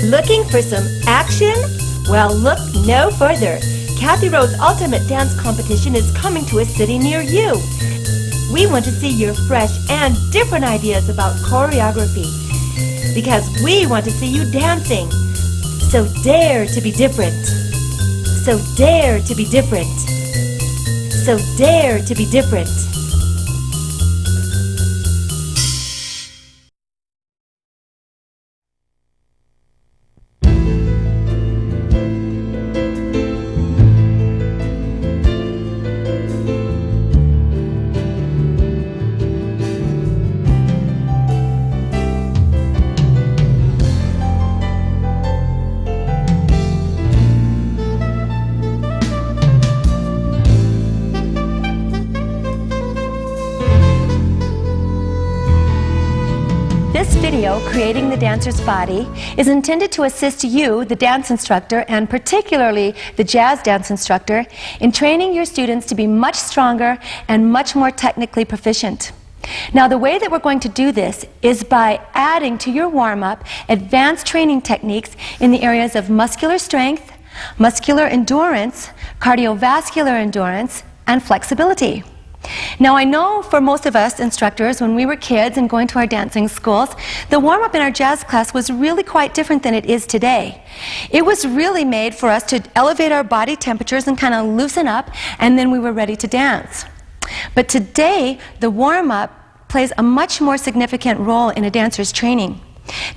Looking for some action? Well, look no further. Kathy Rowe's Ultimate Dance Competition is coming to a city near you. We want to see your fresh and different ideas about choreography, because we want to see you dancing. So dare to be different. So dare to be different. So dare to be different. This video, Creating the Dancer's Body, is intended to assist you, the dance instructor, and particularly the jazz dance instructor, in training your students to be much stronger and much more technically proficient. Now, the way that we're going to do this is by adding to your warm-up advanced training techniques in the areas of muscular strength, muscular endurance, cardiovascular endurance, and flexibility. Now, I know for most of us instructors, when we were kids and going to our dancing schools, the warm-up in our jazz class was really quite different than it is today. It was really made for us to elevate our body temperatures and kind of loosen up, and then we were ready to dance. But today, the warm-up plays a much more significant role in a dancer's training.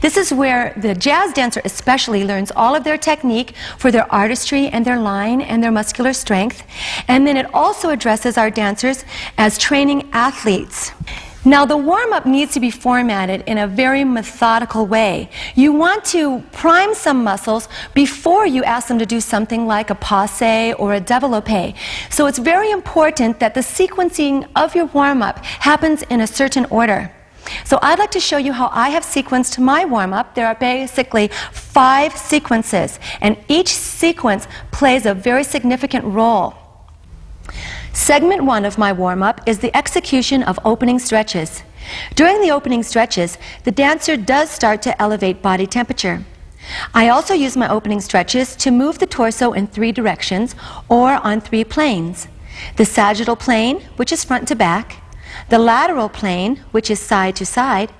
This is where the jazz dancer especially learns all of their technique for their artistry and their line and their muscular strength. And then it also addresses our dancers as training athletes. Now, the warm-up needs to be formatted in a very methodical way. You want to prime some muscles before you ask them to do something like a passe or a développé. So it's very important that the sequencing of your warm-up happens in a certain order. So I'd like to show you how I have sequenced my warm-up. There are basically 5 sequences, and each sequence plays a very significant role. Segment 1 of my warm-up is the execution of opening stretches. During the opening stretches, the dancer does start to elevate body temperature. I also use my opening stretches to move the torso in 3 directions or on 3 planes. The sagittal plane, which is front to back, the lateral plane, which is side to side,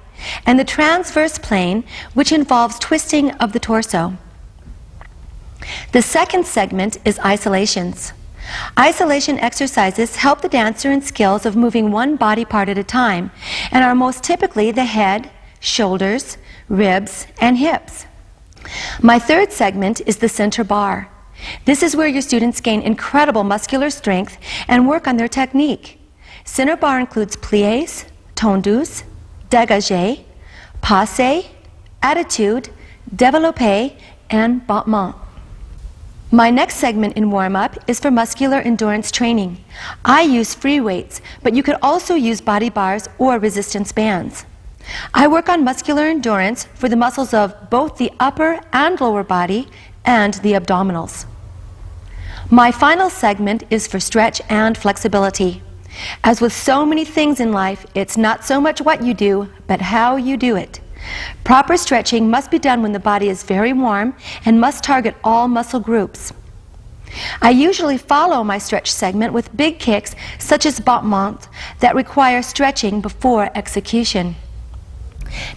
and the transverse plane, which involves twisting of the torso. The second segment is isolations. Isolation exercises help the dancer in skills of moving one body part at a time, and are most typically the head, shoulders, ribs, and hips. My third segment is the center bar. This is where your students gain incredible muscular strength and work on their technique. Center bar includes pliés, tendus, dégagé, passe, attitude, développé, and battement. My next segment in warm-up is for muscular endurance training. I use free weights, but you could also use body bars or resistance bands. I work on muscular endurance for the muscles of both the upper and lower body and the abdominals. My final segment is for stretch and flexibility. As with so many things in life, it's not so much what you do, but how you do it. Proper stretching must be done when the body is very warm and must target all muscle groups. I usually follow my stretch segment with big kicks, such as battement, that require stretching before execution.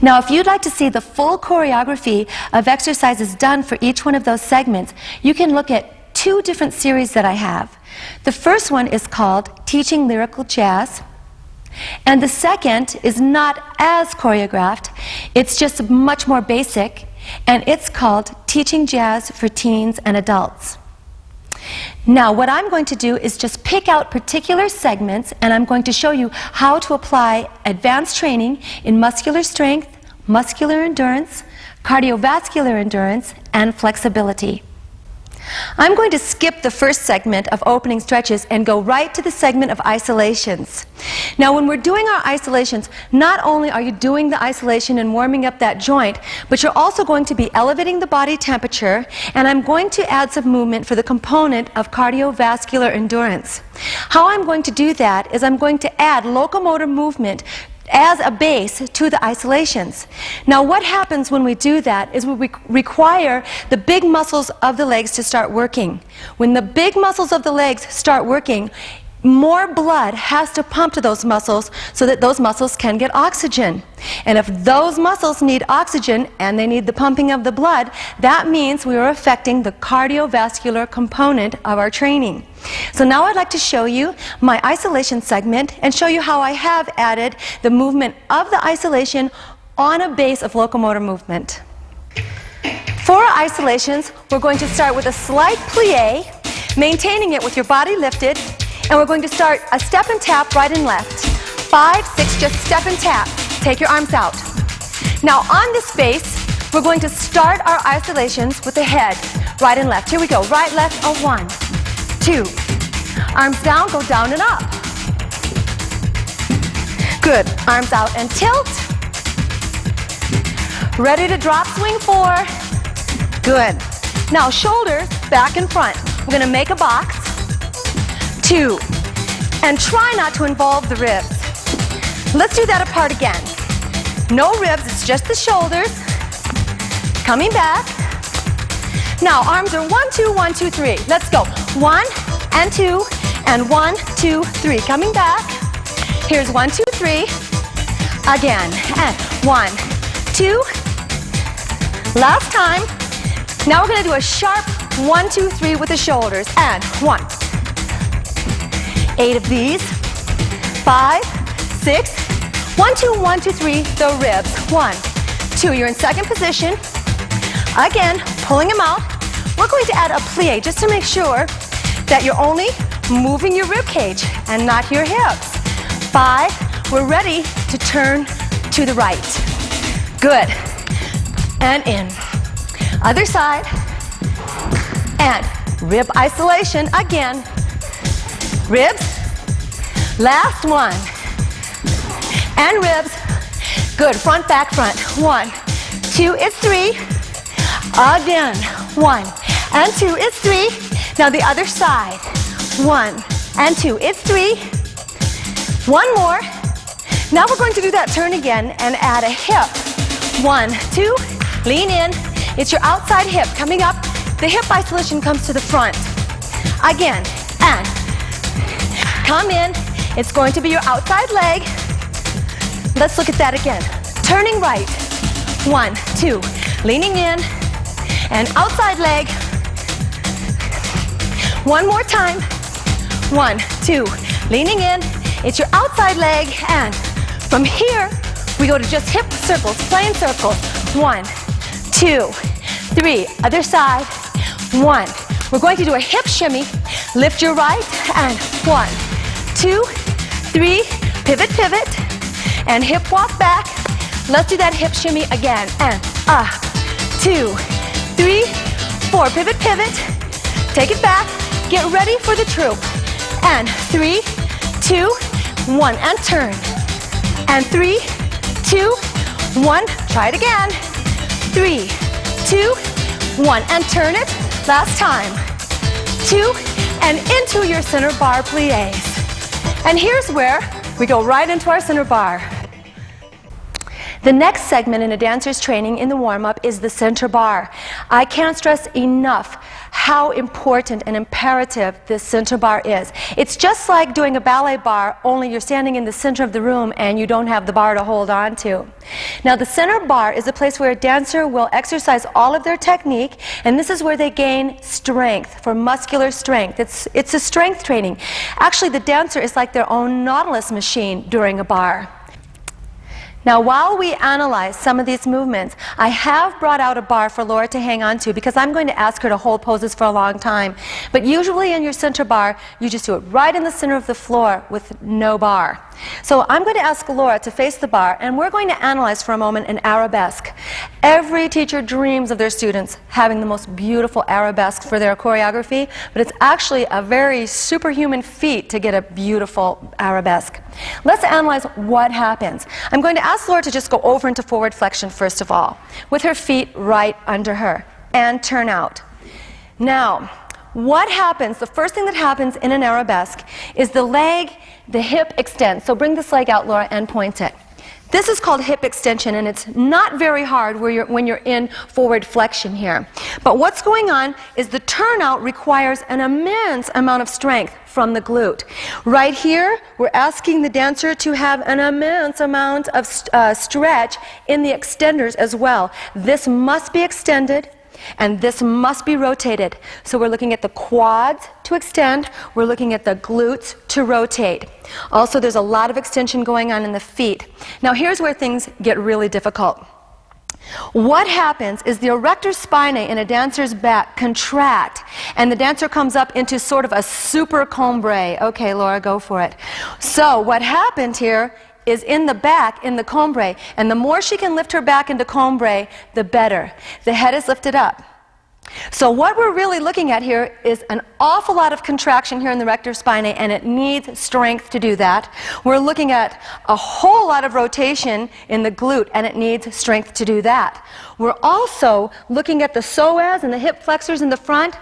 Now, if you'd like to see the full choreography of exercises done for each one of those segments, you can look at 2 different series that I have. The first one is called Teaching Lyrical Jazz, and the second is not as choreographed. It's just much more basic, and it's called Teaching Jazz for Teens and Adults. Now, what I'm going to do is just pick out particular segments, and I'm going to show you how to apply advanced training in muscular strength, muscular endurance, cardiovascular endurance, and flexibility. I'm going to skip the first segment of opening stretches and go right to the segment of isolations. Now, when we're doing our isolations, not only are you doing the isolation and warming up that joint, but you're also going to be elevating the body temperature, and I'm going to add some movement for the component of cardiovascular endurance. How I'm going to do that is I'm going to add locomotor movement as a base to the isolations. Now what happens when we do that is we require the big muscles of the legs to start working. When the big muscles of the legs start working, more blood has to pump to those muscles so that those muscles can get oxygen. And if those muscles need oxygen and they need the pumping of the blood, that means we are affecting the cardiovascular component of our training. So now I'd like to show you my isolation segment and show you how I have added the movement of the isolation on a base of locomotor movement. For our isolations, we're going to start with a slight plie, maintaining it with your body lifted. And we're going to start a step and tap right and left. 5, 6, just step and tap. Take your arms out. Now on this base, we're going to start our isolations with the head, right and left. Here we go, right, left, 1, 2. Arms down, go down and up. Good, arms out and tilt. Ready to drop, swing 4. Good. Now shoulders back and front. We're going to make a box. 2, and try not to involve the ribs. Let's do that apart again. No ribs, it's just the shoulders. Coming back. Now arms are 1, 2, 1, 2, 3. Let's go. 1 and 2 and 1, 2, 3. Coming back. Here's 1, 2, 3. Again. And 1, 2. Last time. Now we're going to do a sharp 1, 2, 3 with the shoulders. And 1. 8 of these, 5, 6, 1, 2, 1, 2, 3, the ribs, 1, 2, you're in second position, again, pulling them out. We're going to add a plie just to make sure that you're only moving your rib cage and not your hips. 5, we're ready to turn to the right. Good, and in. Other side, and rib isolation again. Ribs, last one, and ribs, good, front, back, front, 1, 2, it's 3, again, 1, and 2, it's 3, now the other side, 1, and 2, it's 3, one more, now we're going to do that turn again and add a hip, 1, 2, lean in, it's your outside hip coming up, the hip isolation comes to the front, again, and come in, it's going to be your outside leg. Let's look at that again. Turning right, 1, 2, leaning in, and outside leg. One more time, 1, 2, leaning in, it's your outside leg, and from here, we go to just hip circles, plain circles. 1, 2, 3, other side, 1. We're going to do a hip shimmy, lift your right, and 1, 2, 3, pivot, pivot, and hip walk back. Let's do that hip shimmy again, and 2, 3, 4, pivot, pivot, take it back, get ready for the troop, and 3, 2, 1, and turn, and 3, 2, 1, try it again, 3, 2, 1, and turn it, last time, 2, and into your center bar plies. And here's where we go right into our center bar. The next segment in a dancer's training in the warm-up is the center bar. I can't stress enough how important and imperative this center bar is. It's just like doing a ballet bar, only you're standing in the center of the room and you don't have the bar to hold on to. Now the center bar is a place where a dancer will exercise all of their technique, and this is where they gain strength, for muscular strength. It's a strength training. Actually, the dancer is like their own Nautilus machine during a bar. Now, while we analyze some of these movements, I have brought out a bar for Laura to hang on to because I'm going to ask her to hold poses for a long time. But usually in your center bar, you just do it right in the center of the floor with no bar. So I'm going to ask Laura to face the bar, and we're going to analyze for a moment an arabesque. Every teacher dreams of their students having the most beautiful arabesque for their choreography, but it's actually a very superhuman feat to get a beautiful arabesque. Let's analyze what happens. I'm going to ask Laura to just go over into forward flexion first of all, with her feet right under her, and turn out. Now, what happens, the first thing that happens in an arabesque is the leg, the hip extends. So bring this leg out, Laura, and point it. This is called hip extension, and it's not very hard when you're in forward flexion here. But what's going on is the turnout requires an immense amount of strength from the glute. Right here, we're asking the dancer to have an immense amount of stretch in the extenders as well. This must be extended, and this must be rotated. So we're looking at the quads to extend, we're looking at the glutes to rotate. Also, there's a lot of extension going on in the feet. Now here's where things get really difficult. What happens is the erector spinae in a dancer's back contract, and the dancer comes up into sort of a super cumbre. Okay, Laura, go for it. So what happened here is in the back, in the cumbre, and the more she can lift her back into cumbre, the better. The head is lifted up. So what we're really looking at here is an awful lot of contraction here in the erector spinae, and it needs strength to do that. We're looking at a whole lot of rotation in the glute, and it needs strength to do that. We're also looking at the psoas and the hip flexors in the front.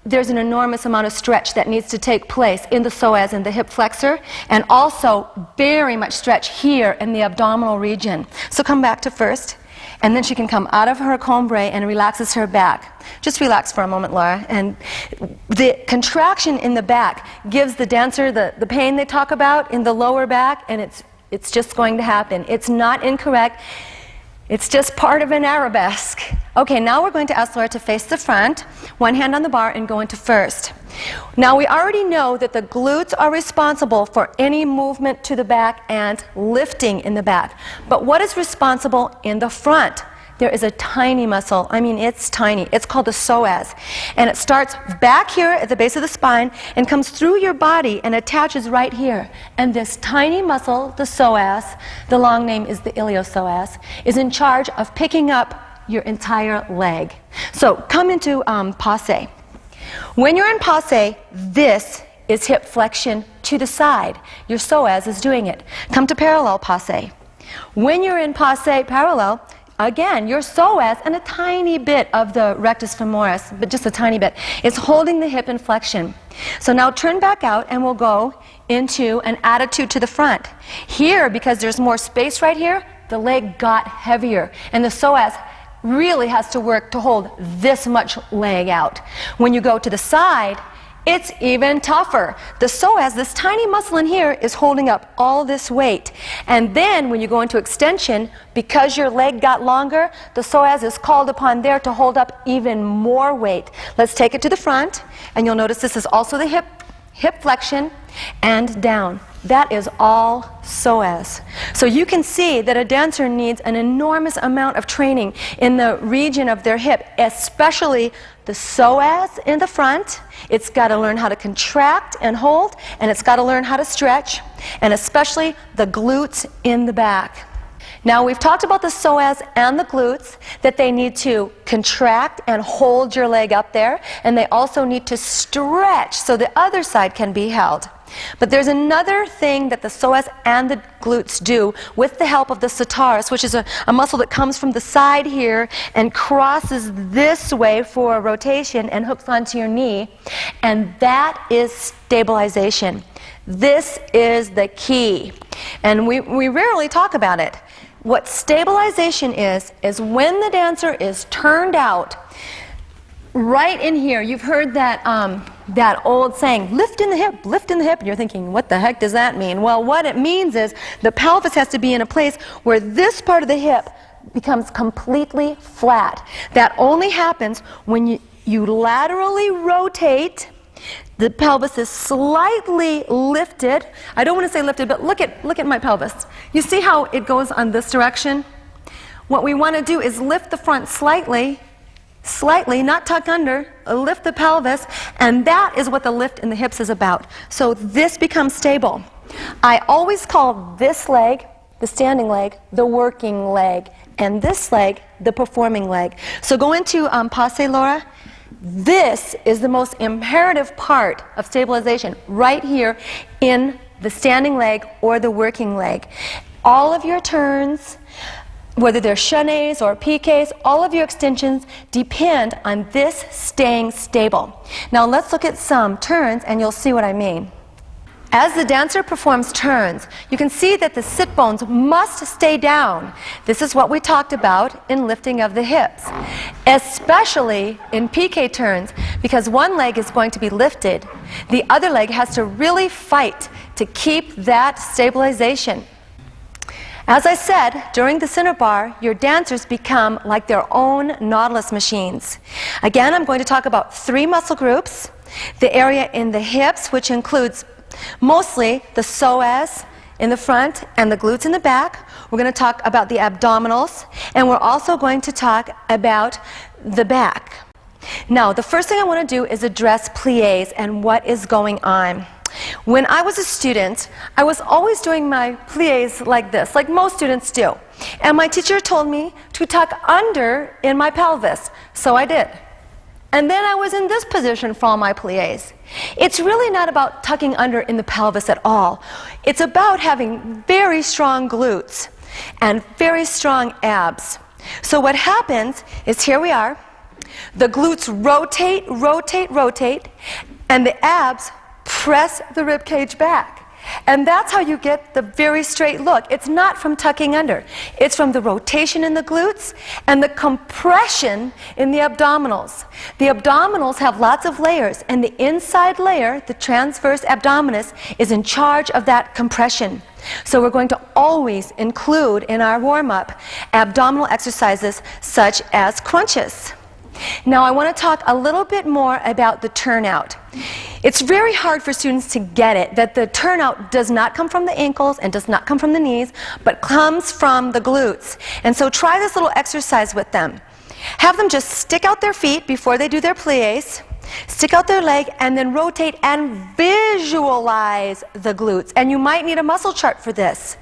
There's an enormous amount of stretch that needs to take place in the psoas and the hip flexor, and also very much stretch here in the abdominal region. So come back to first, and then she can come out of her cumbre and relaxes her back. Just relax for a moment, Laura. And the contraction in the back gives the dancer the pain they talk about in the lower back, and it's just going to happen. It's not incorrect. It's just part of an arabesque. Okay, now we're going to ask Laura to face the front, one hand on the bar, and go into first. Now we already know that the glutes are responsible for any movement to the back and lifting in the back. But what is responsible in the front? There is a tiny muscle. I mean, it's tiny. It's called the psoas. And it starts back here at the base of the spine and comes through your body and attaches right here. And this tiny muscle, the psoas, the long name is the iliopsoas, is in charge of picking up your entire leg. So come into passe. When you're in passe, this is hip flexion to the side. Your psoas is doing it. Come to parallel passe. When you're in passe parallel, again, your psoas and a tiny bit of the rectus femoris, but just a tiny bit, is holding the hip in flexion. So now turn back out and we'll go into an attitude to the front. Here, because there's more space right here, the leg got heavier, and the psoas really has to work to hold this much leg out. When you go to the side, it's even tougher. The psoas, this tiny muscle in here, is holding up all this weight. And then when you go into extension, because your leg got longer, the psoas is called upon there to hold up even more weight. Let's take it to the front, and you'll notice this is also the hip flexion and down. That is all psoas. So you can see that a dancer needs an enormous amount of training in the region of their hip, especially the psoas in the front. It's got to learn how to contract and hold, and it's got to learn how to stretch, and especially the glutes in the back. Now we've talked about the psoas and the glutes, that they need to contract and hold your leg up there, and they also need to stretch so the other side can be held. But there's another thing that the psoas and the glutes do with the help of the sitaris, which is a muscle that comes from the side here and crosses this way for rotation and hooks onto your knee, and that is stabilization. This is the key, and we rarely talk about it. What stabilization is when the dancer is turned out, right in here. You've heard that that old saying, lift in the hip, lift in the hip, and you're thinking, what the heck does that mean? Well, what it means is the pelvis has to be in a place where this part of the hip becomes completely flat. That only happens when you laterally rotate. The pelvis is slightly lifted. I don't want to say lifted, but look at my pelvis. You see how it goes on this direction? What we want to do is lift the front slightly, not tuck under, lift the pelvis, and that is what the lift in the hips is about. So this becomes stable. I always call this leg, the standing leg, the working leg, and this leg, the performing leg. So go into passe, Laura. This is the most imperative part of stabilization, right here in the standing leg or the working leg. All of your turns, whether they're chenets or piqués, all of your extensions depend on this staying stable. Now let's look at some turns and you'll see what I mean. As the dancer performs turns, you can see that the sit bones must stay down. This is what we talked about in lifting of the hips, especially in PK turns, because one leg is going to be lifted. The other leg has to really fight to keep that stabilization. As I said, during the center bar, your dancers become like their own Nautilus machines. Again, I'm going to talk about 3 muscle groups. The area in the hips, which includes mostly the psoas in the front and the glutes in the back. We're going to talk about the abdominals, and we're also going to talk about the back. Now, the first thing I want to do is address pliés and what is going on. When I was a student, I was always doing my pliés like this, like most students do. And my teacher told me to tuck under in my pelvis, so I did. And then I was in this position for all my pliés. It's really not about tucking under in the pelvis at all. It's about having very strong glutes and very strong abs. So what happens is, here we are, the glutes rotate, rotate, rotate, and the abs press the rib cage back. And that's how you get the very straight look. It's not from tucking under. It's from the rotation in the glutes and the compression in the abdominals. The abdominals have lots of layers, and the inside layer, the transverse abdominis, is in charge of that compression. So we're going to always include in our warm-up abdominal exercises such as crunches. Now I want to talk a little bit more about the turnout. It's very hard for students to get it that the turnout does not come from the ankles and does not come from the knees, but comes from the glutes. And so try this little exercise with them. Have them just stick out their feet before they do their pliés, stick out their leg, and then rotate and visualize the glutes. And you might need a muscle chart for this.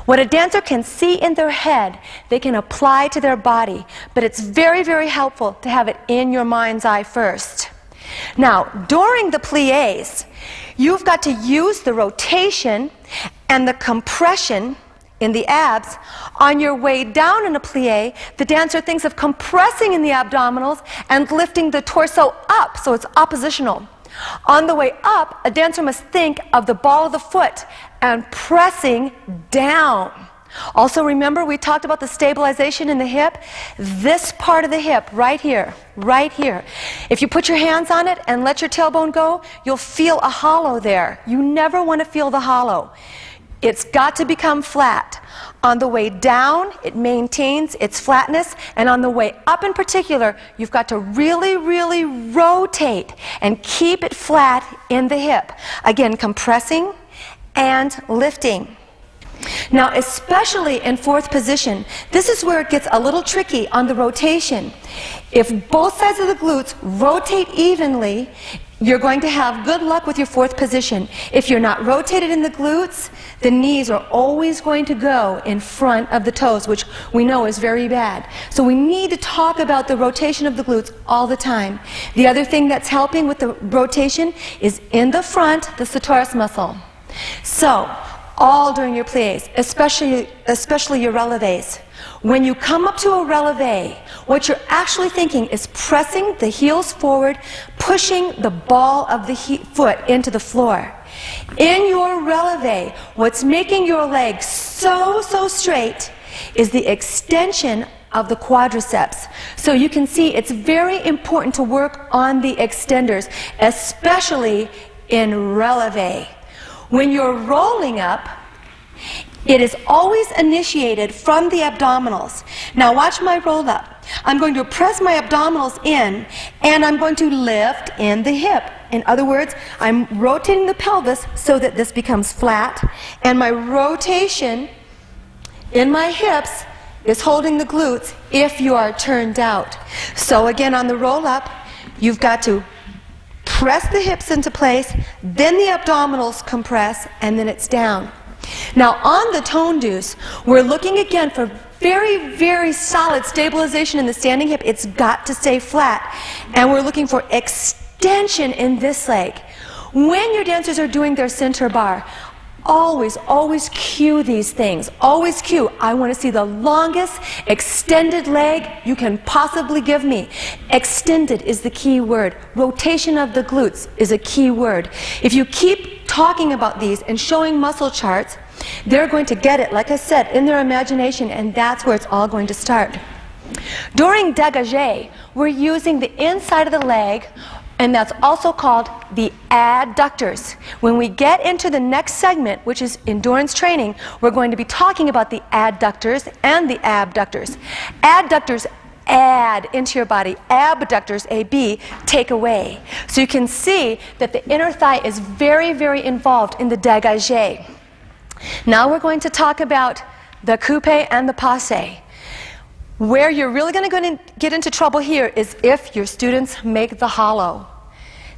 What a dancer can see in their head, they can apply to their body, but it's very, very helpful to have it in your mind's eye first. Now, during the pliés, you've got to use the rotation and the compression in the abs. On your way down in a plié, the dancer thinks of compressing in the abdominals and lifting the torso up, so it's oppositional. On the way up, a dancer must think of the ball of the foot and pressing down. Also, remember we talked about the stabilization in the hip? This part of the hip, right here, right here. If you put your hands on it and let your tailbone go, you'll feel a hollow there. You never want to feel the hollow. It's got to become flat. On the way down, it maintains its flatness, and on the way up in particular, you've got to really, really rotate and keep it flat in the hip. Again, compressing and lifting. Now, especially in fourth position, this is where it gets a little tricky on the rotation. If both sides of the glutes rotate evenly, you're going to have good luck with your fourth position. If you're not rotated in the glutes, the knees are always going to go in front of the toes, which we know is very bad. So we need to talk about the rotation of the glutes all the time. The other thing that's helping with the rotation is in the front, the sartorius muscle. So, all during your pliés, especially your relevés. When you come up to a relevé, what you're actually thinking is pressing the heels forward, pushing the ball of the foot into the floor. In your relevé, what's making your legs so straight is the extension of the quadriceps. So you can see it's very important to work on the extenders, especially in relevé. When you're rolling up, it is always initiated from the abdominals. Now watch my roll up. I'm going to press my abdominals in, and I'm going to lift in the hip. In other words, I'm rotating the pelvis so that this becomes flat, and my rotation in my hips is holding the glutes if you are turned out. So again, on the roll up, you've got to press the hips into place, then the abdominals compress, and then it's down. Now on the tone deuce, we're looking again for very, very solid stabilization in the standing hip. It's got to stay flat. And we're looking for extension in this leg. When your dancers are doing their center bar, always cue these things. Always cue, I want to see the longest extended leg you can possibly give me. Extended is the key word. Rotation of the glutes is a key word. If you keep talking about these and showing muscle charts, they're going to get it, like I said, in their imagination, and that's where it's all going to start. During dégagé, we're using the inside of the leg, and that's also called the adductors. When we get into the next segment, which is endurance training, we're going to be talking about the adductors and the abductors. Adductors add into your body, abductors, AB, take away. So you can see that the inner thigh is very, very involved in the dégagé. Now we're going to talk about the coupe and the passe. Where you're really going to get into trouble here is if your students make the hollow.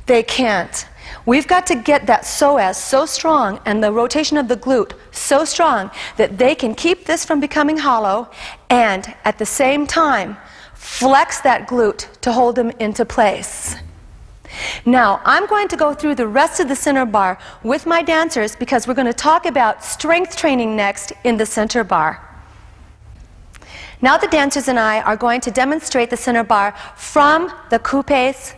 They can't. We've got to get that psoas so strong and the rotation of the glute so strong that they can keep this from becoming hollow and at the same time flex that glute to hold them into place. Now, I'm going to go through the rest of the center bar with my dancers because we're going to talk about strength training next in the center bar. Now the dancers and I are going to demonstrate the center bar from the coupes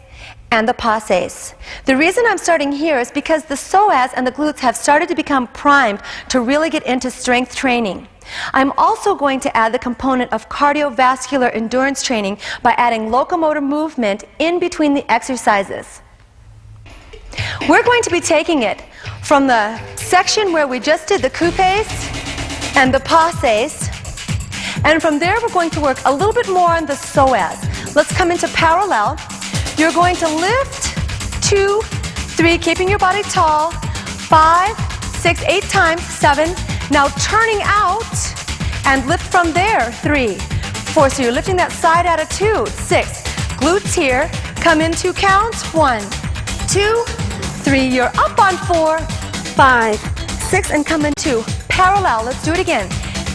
and the passes. The reason I'm starting here is because the psoas and the glutes have started to become primed to really get into strength training. I'm also going to add the component of cardiovascular endurance training by adding locomotor movement in between the exercises. We're going to be taking it from the section where we just did the coupes and the passes, and from there we're going to work a little bit more on the psoas. Let's come into parallel. You're going to lift 2, 3, keeping your body tall, 5, 6, 8 times, 7. Now turning out and lift from there, 3, 4. So you're lifting that side attitude, 6. Glutes here, come in 2 counts, 1, 2, 3. You're up on 4, 5, 6, and come in 2. Parallel, let's do it again.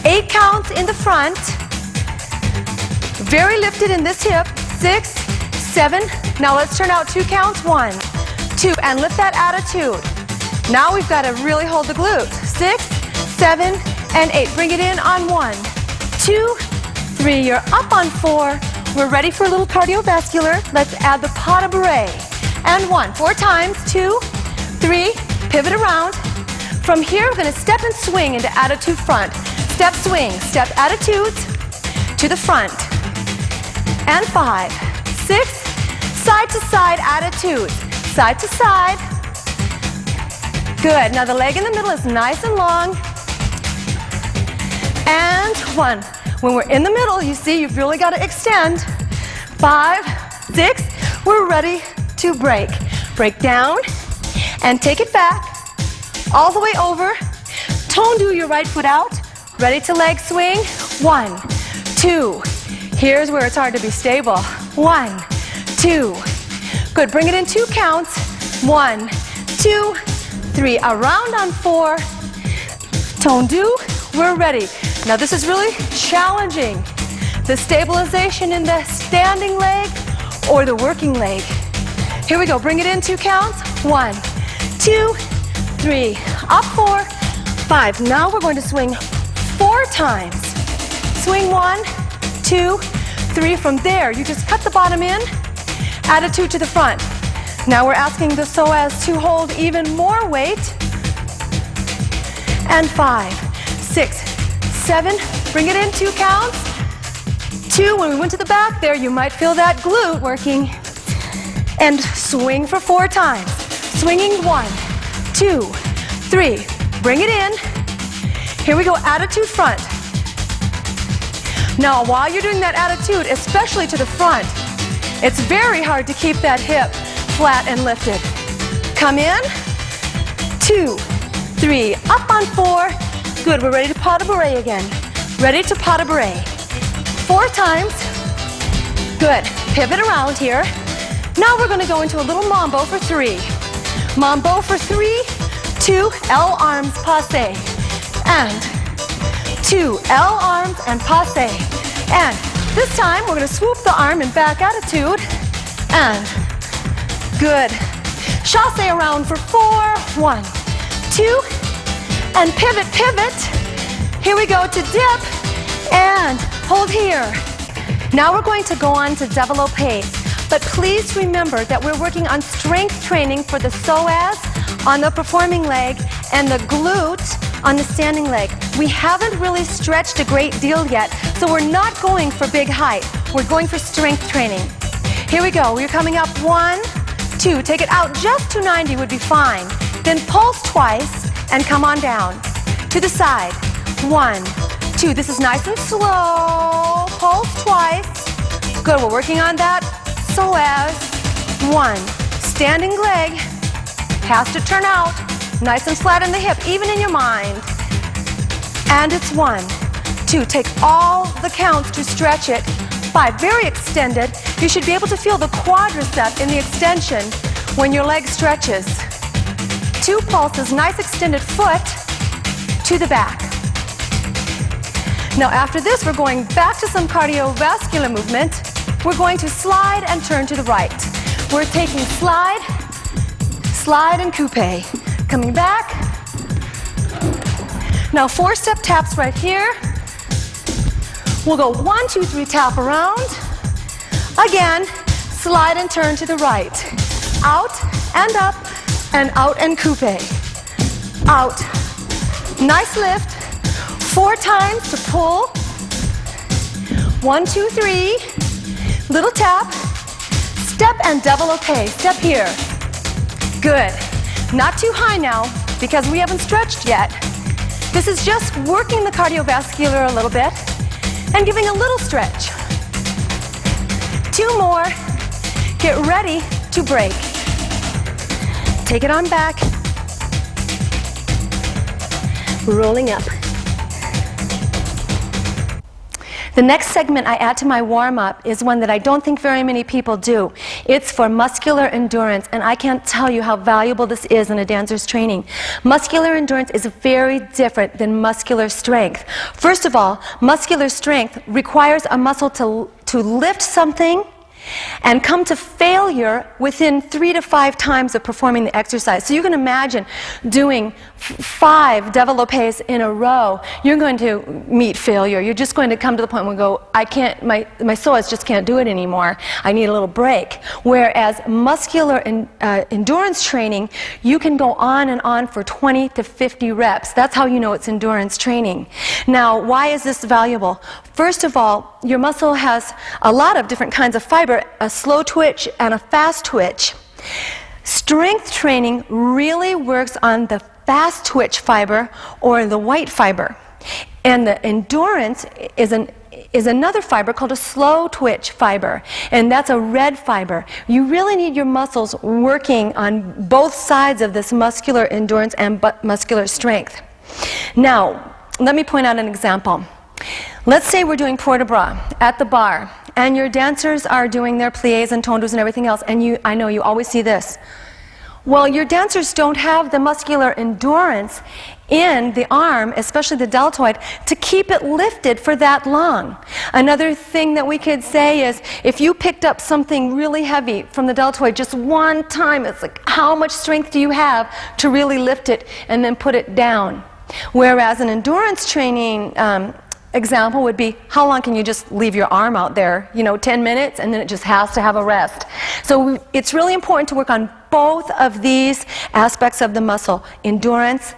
8 counts in the front, very lifted in this hip, 6, 7. Now let's turn out 2 counts, 1, 2, and lift that attitude. Now we've got to really hold the glutes, 6, 7, and 8. Bring it in on 1, 2, 3. You're up on 4. We're ready for a little cardiovascular. Let's add the pas de bourrée. And 1, 4 times, 2, 3. Pivot around. From here, we're going to step and swing into attitude front. Step, swing, step attitudes to the front. And 5, 6, side to side attitudes. Side to side. Good. Now the leg in the middle is nice and long. And 1. When we're in the middle, you see you've really got to extend. 5, 6. We're ready to break. Break down and take it back. All the way over. Tone do your right foot out. Ready to leg swing. 1, 2. Here's where it's hard to be stable. 1, 2. Good. Bring it in 2 counts. 1, 2, 3. Around on 4. Tone do. We're ready. Now this is really challenging. The stabilization in the standing leg or the working leg. Here we go. Bring it in 2 counts. 1, 2, 3. Up 4, 5. Now we're going to swing 4 times. Swing 1, 2, 3. From there, you just cut the bottom in. Attitude to the front. Now we're asking the psoas to hold even more weight. And 5, 6, 7. Bring it in 2 counts. 2. When we went to the back there, you might feel that glute working. And swing for 4 times. Swinging 1, 2, 3. Bring it in. Here we go, attitude front. Now, while you're doing that attitude, especially to the front, it's very hard to keep that hip flat and lifted. Come in. 2, 3. Up on 4. Good. We're ready to pas de bourrée again. Ready to pas de bourrée. 4 times. Good. Pivot around here. Now we're going to go into a little mambo for 3. Mambo for 3, 2, L arms, passe. And 2, L arms and passe. And this time we're going to swoop the arm in back attitude. And good. Chasse around for 4, 1, 2, and pivot, pivot. Here we go to dip and hold here. Now we're going to go on to développé. But please remember that we're working on strength training for the psoas, on the performing leg and the glute on the standing leg. We haven't really stretched a great deal yet, so we're not going for big height. We're going for strength training. Here we go. We're coming up 1, 2. Take it out. Just 290 would be fine. Then pulse twice and come on down. To the side. 1, 2. This is nice and slow. Pulse twice. Good. We're working on that. So as 1. Standing leg has to turn out. Nice and flat in the hip, even in your mind. And it's 1, 2. Take all the counts to stretch it. 5. Very extended. You should be able to feel the quadricep in the extension when your leg stretches. 2 pulses, nice extended foot to the back. Now after this, we're going back to some cardiovascular movement. We're going to slide and turn to the right. We're taking slide, slide and coupe. Coming back. Now 4-step taps right here. We'll go 1, 2, 3, tap around. Again, slide and turn to the right. Out and up and out and coupe. Out. Nice lift. 4 times to pull. 1, 2, 3. Little tap. Step and double okay. Step here. Good. Not too high now because we haven't stretched yet. This is just working the cardiovascular a little bit and giving a little stretch. 2 more. Get ready to break. Take it on back. Rolling up. The next segment I add to my warm-up is one that I don't think very many people do. It's for muscular endurance, and I can't tell you how valuable this is in a dancer's training. Muscular endurance is very different than muscular strength. First of all, muscular strength requires a muscle to lift something and come to failure within 3 to 5 times of performing the exercise. So you can imagine doing 5 développés in a row. You're going to meet failure. You're just going to come to the point where you go, I can't, my psoas just can't do it anymore. I need a little break. Whereas muscular endurance training, you can go on and on for 20 to 50 reps. That's how you know it's endurance training. Now, why is this valuable? First of all, your muscle has a lot of different kinds of fiber, a slow twitch and a fast twitch. Strength training really works on the fast twitch fiber or the white fiber. And the endurance is another fiber called a slow twitch fiber, and that's a red fiber. You really need your muscles working on both sides of this muscular endurance and muscular strength. Now, let me point out an example. Let's say we're doing port de bras at the bar, and your dancers are doing their pliés and tendus and everything else, and I know you always see this. Well, your dancers don't have the muscular endurance in the arm, especially the deltoid, to keep it lifted for that long. Another thing that we could say is, if you picked up something really heavy from the deltoid just one time, it's like, how much strength do you have to really lift it and then put it down? Whereas an endurance training example would be, how long can you just leave your arm out there? 10 minutes, and then it just has to have a rest. So it's really important to work on both of these aspects of the muscle, endurance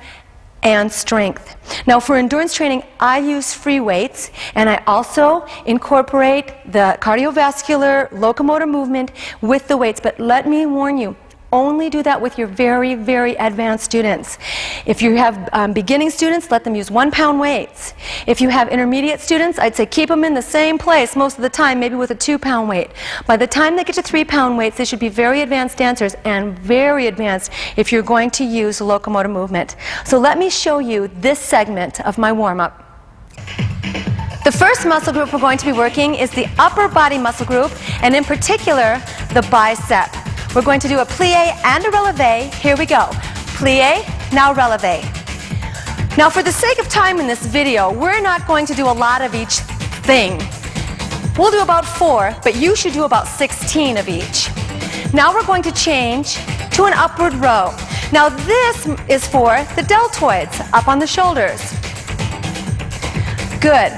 and strength. Now, for endurance training, I use free weights, and I also incorporate the cardiovascular locomotor movement with the weights. But let me warn you, only do that with your very, very advanced students. If you have beginning students, let them use 1-pound weights. If you have intermediate students, I'd say keep them in the same place most of the time, maybe with a 2-pound weight. By the time they get to 3-pound weights, they should be very advanced dancers, and very advanced if you're going to use locomotor movement. So let me show you this segment of my warm-up. The first muscle group we're going to be working is the upper body muscle group, and in particular, the bicep. We're going to do a plie and a releve. Here we go. Plie, now releve. Now, for the sake of time in this video, we're not going to do a lot of each thing. We'll do about 4, but you should do about 16 of each. Now we're going to change to an upward row. Now this is for the deltoids, up on the shoulders. Good.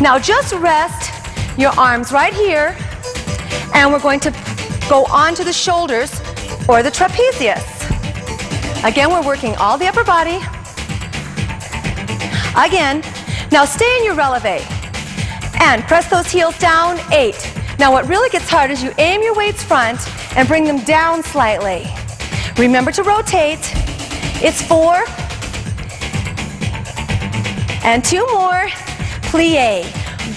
Now just rest your arms right here, and we're going to go onto the shoulders or the trapezius. Again, we're working all the upper body. Again. Now stay in your releve. And press those heels down, 8. Now what really gets hard is you aim your weights front and bring them down slightly. Remember to rotate. It's 4. And 2 more. Plie.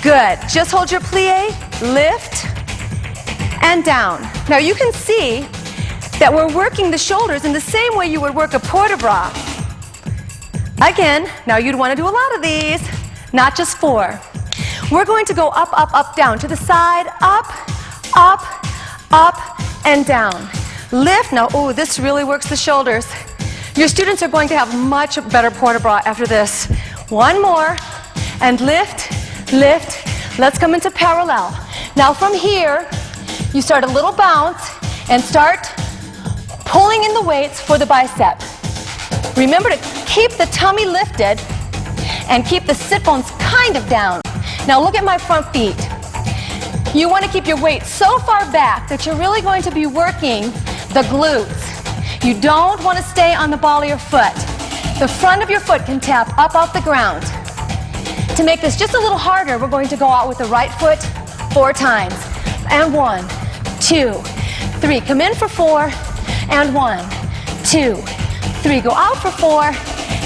Good. Just hold your plie, lift, and down. Now you can see that we're working the shoulders in the same way you would work a port-de-bras. Again, now you'd want to do a lot of these, not just 4. We're going to go up, up, up, down, to the side, up, up, up, and down. Lift. Now, oh, this really works the shoulders. Your students are going to have much better port-de-bras after this. 1 more, and lift, lift. Let's come into parallel. Now from here, you start a little bounce and start pulling in the weights for the bicep. Remember to keep the tummy lifted and keep the sit bones kind of down. Now look at my front feet. You want to keep your weight so far back that you're really going to be working the glutes. You don't want to stay on the ball of your foot. The front of your foot can tap up off the ground. To make this just a little harder, we're going to go out with the right foot 4 times. And 1, 2, 3. Come in for 4, and 1, 2, 3. Go out for 4,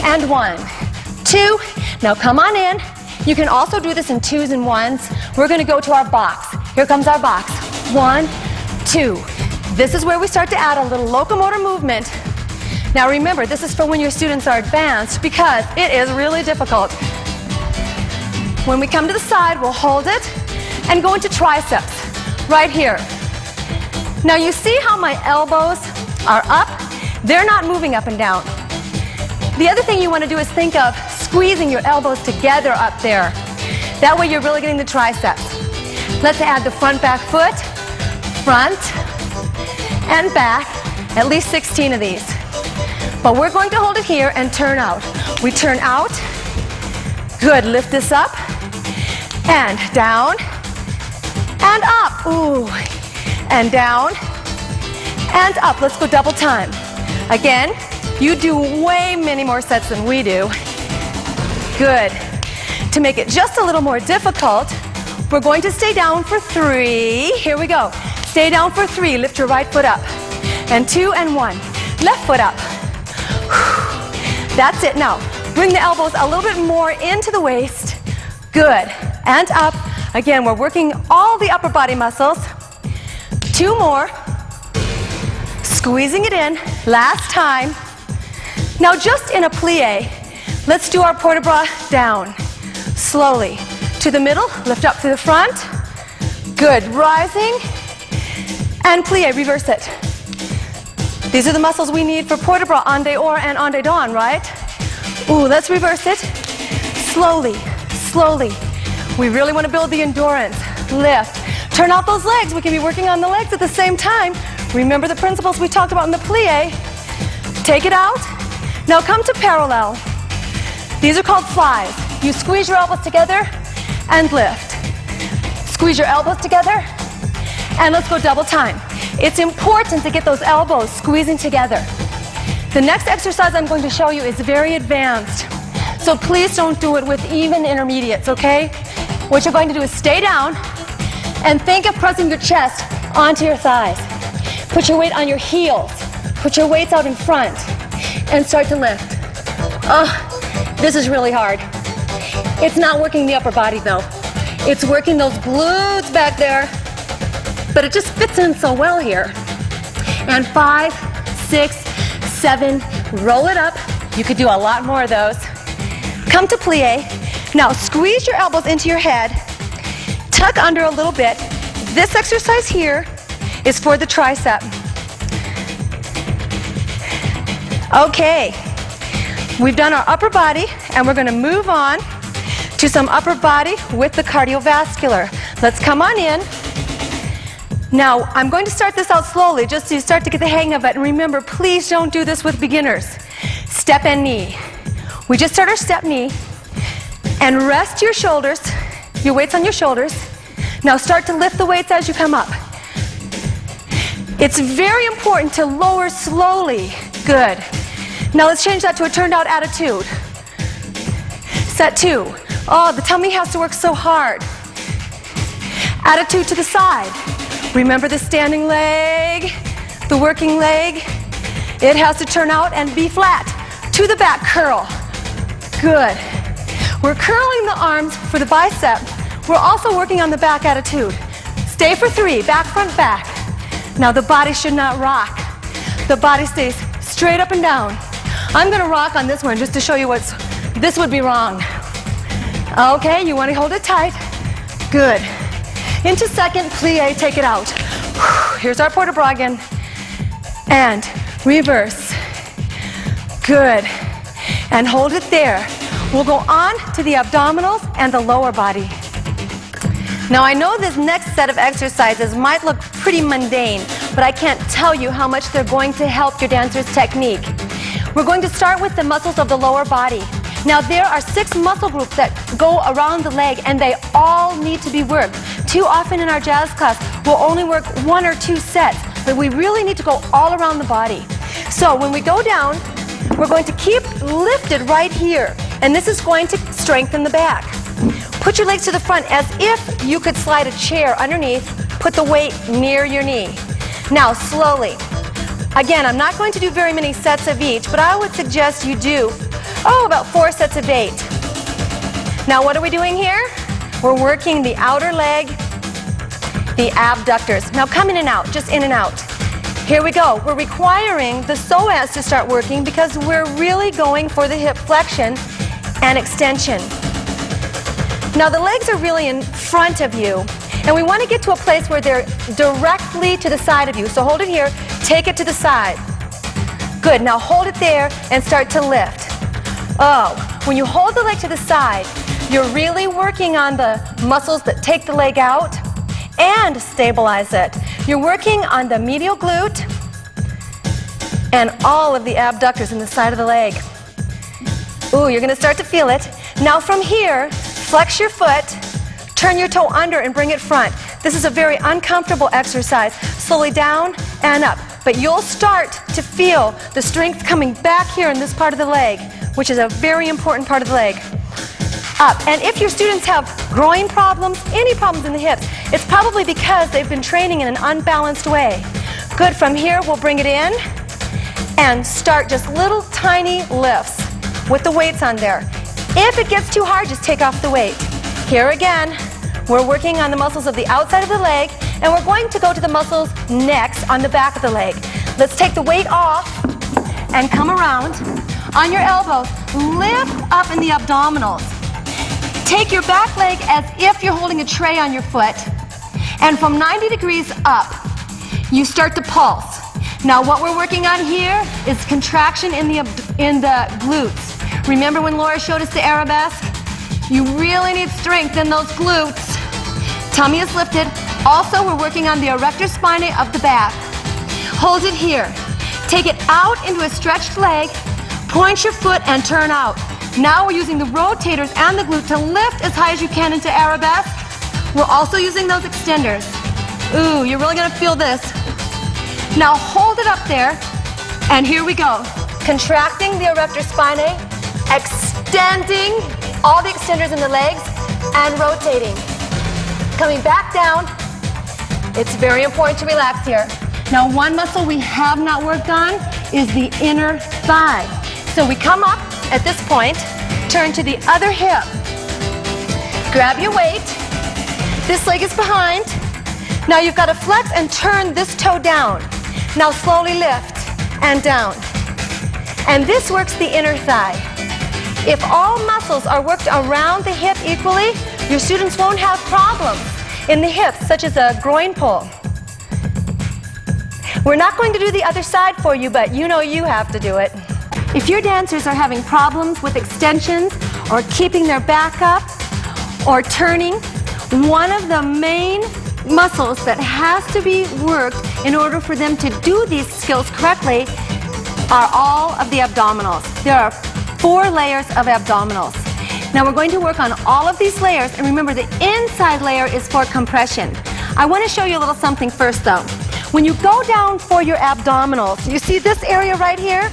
and 1, 2. Now come on in. You can also do this in 2s and 1s. We're going to go to our box. Here comes our box. 1, 2. This is where we start to add a little locomotor movement. Now remember, this is for when your students are advanced because it is really difficult. When we come to the side, we'll hold it and go into triceps right here. Now you see how my elbows are up? They're not moving up and down. The other thing you want to do is think of squeezing your elbows together up there. That way you're really getting the triceps. Let's add the front back foot, front and back, at least 16 of these. But we're going to hold it here and turn out. We turn out. Good, lift this up and down and up. Ooh, and down and up. Let's go double time. Again, you do way many more sets than we do. Good. To make it just a little more difficult, we're going to stay down for 3. Here we go. Stay down for 3. Lift your right foot up. And 2 and 1. Left foot up. That's it. Now, bring the elbows a little bit more into the waist. Good. And up. Again, we're working all the upper body muscles. 2 more. Squeezing it in. Last time. Now, just in a plie, let's do our port-de-bras down. Slowly. To the middle. Lift up to the front. Good. Rising. And plie. Reverse it. These are the muscles we need for port-de-bras, en dehors and en dedans, right? Ooh, let's reverse it. Slowly, slowly. We really want to build the endurance. Lift. Turn out those legs. We can be working on the legs at the same time. Remember the principles we talked about in the plie. Take it out. Now come to parallel. These are called flies. You squeeze your elbows together and lift. Squeeze your elbows together and let's go double time. It's important to get those elbows squeezing together. The next exercise I'm going to show you is very advanced. So please don't do it with even intermediates, okay? What you're going to do is stay down and think of pressing your chest onto your thighs. Put your weight on your heels. Put your weights out in front and start to lift. Oh, this is really hard. It's not working the upper body though. It's working those glutes back there. But it just fits in so well here. And 5, 6, 7, roll it up. You could do a lot more of those. Come to plie. Now squeeze your elbows into your head. Tuck under a little bit. This exercise here is for the tricep. Okay. We've done our upper body and we're going to move on to some upper body with the cardiovascular. Let's come on in. Now, I'm going to start this out slowly just so you start to get the hang of it. And remember, please don't do this with beginners. Step and knee. We just start our step knee. And rest your shoulders, your weights on your shoulders. Now start to lift the weights as you come up. It's very important to lower slowly. Good. Now let's change that to a turned out attitude. Set 2. Oh, the tummy has to work so hard. Attitude to the side. Remember the standing leg, the working leg. It has to turn out and be flat. To the back curl. Good. We're curling the arms for the bicep. We're also working on the back attitude. Stay for 3, back, front, back. Now the body should not rock. The body stays straight up and down. I'm going to rock on this one just to show you this would be wrong. Okay, you want to hold it tight. Good. Into second plie, take it out. Here's our port de bras again. And reverse. Good. And hold it there. We'll go on to the abdominals and the lower body. Now I know this next set of exercises might look pretty mundane, but I can't tell you how much they're going to help your dancer's technique. We're going to start with the muscles of the lower body. Now there are 6 muscle groups that go around the leg and they all need to be worked. Too often in our jazz class, we'll only work 1 or 2 sets, but we really need to go all around the body. So when we go down, we're going to keep lifted right here, and this is going to strengthen the back. Put your legs to the front as if you could slide a chair underneath. Put the weight near your knee. Now slowly. Again, I'm not going to do very many sets of each, but I would suggest you do, about 4 sets of 8. Now what are we doing here? We're working the outer leg, the abductors. Now come in and out, just in and out. Here we go. We're requiring the psoas to start working because we're really going for the hip flexion and extension. Now the legs are really in front of you, and we want to get to a place where they're directly to the side of you. So hold it here, take it to the side. Good, now hold it there and start to lift. When you hold the leg to the side, you're really working on the muscles that take the leg out and stabilize it. You're working on the medial glute and all of the abductors in the side of the leg. Ooh, you're going to start to feel it. Now from here, flex your foot, turn your toe under and bring it front. This is a very uncomfortable exercise. Slowly down and up. But you'll start to feel the strength coming back here in this part of the leg, which is a very important part of the leg. Up. And if your students have groin problems, any problems in the hips, it's probably because they've been training in an unbalanced way. Good. From here, we'll bring it in and start just little tiny lifts with the weights on there. If it gets too hard, just take off the weight. Here again, we're working on the muscles of the outside of the leg, and we're going to go to the muscles next on the back of the leg. Let's take the weight off and come around. On your elbows, lift up in the abdominals. Take your back leg as if you're holding a tray on your foot, and from 90 degrees up, you start to pulse. Now what we're working on here is contraction in the glutes. Remember when Laura showed us the arabesque? You really need strength in those glutes. Tummy is lifted. Also, we're working on the erector spinae of the back. Hold it here. Take it out into a stretched leg. Point your foot and turn out. Now we're using the rotators and the glute to lift as high as you can into arabesque. We're also using those extenders. Ooh, you're really going to feel this. Now hold it up there, and here we go. Contracting the erector spinae, extending all the extenders in the legs, and rotating. Coming back down. It's very important to relax here. Now one muscle we have not worked on is the inner thigh. So we come up at this point, turn to the other hip. Grab your weight. This leg is behind. Now you've got to flex and turn this toe down. Now slowly lift and down. And this works the inner thigh. If all muscles are worked around the hip equally, your students won't have problems in the hips, such as a groin pull. We're not going to do the other side for you, but you know you have to do it. If your dancers are having problems with extensions or keeping their back up or turning, one of the main muscles that has to be worked in order for them to do these skills correctly are all of the abdominals. There are 4 layers of abdominals. Now we're going to work on all of these layers, and remember the inside layer is for compression. I want to show you a little something first though. When you go down for your abdominals, you see this area right here?